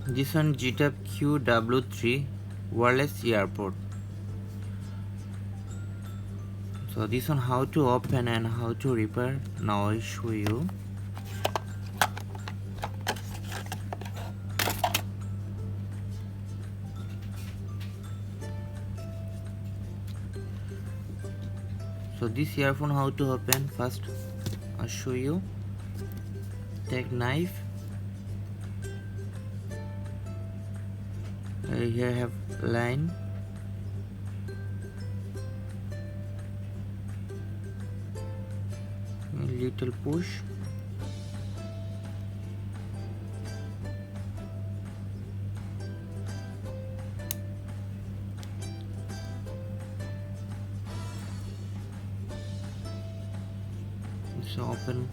This one QW3 wireless earport. So this one how to open and how to repair. Now I show you. So this earphone how to open. First I'll show you. Take knife. Here I have line. A little push. So open.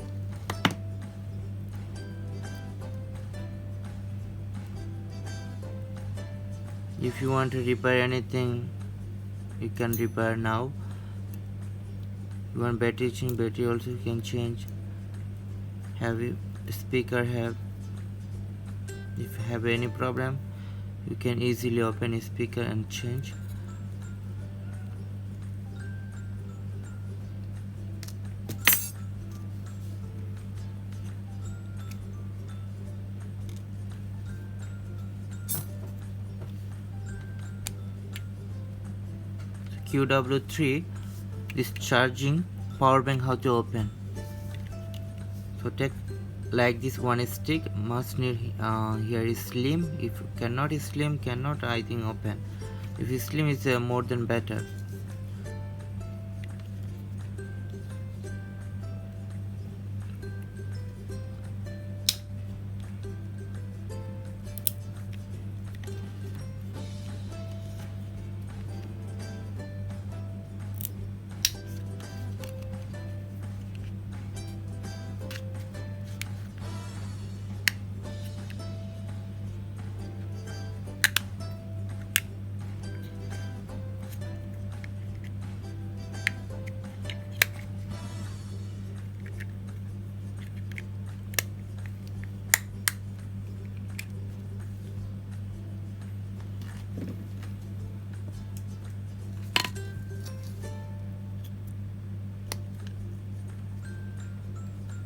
If you want to repair anything, you can repair now. You want battery change, battery also you can change. Have you speaker have? If you have any problem, you can easily open a speaker and change. QW3, this charging power bank how to open. So take like this one stick, must need here is slim. If cannot is slim, cannot I think open. If it's slim is more than better.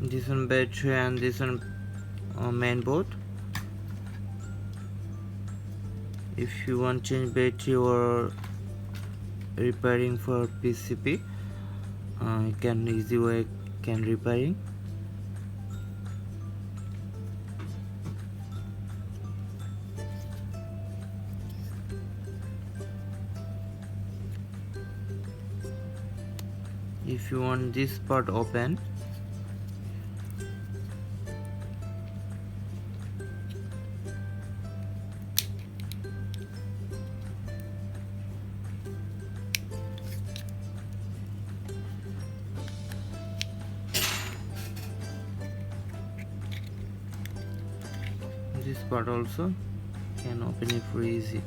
This one battery and this one main board. If you want change battery or repairing for PCB, you can easy way can repairing. If you want this part open, this part also can open it for easy.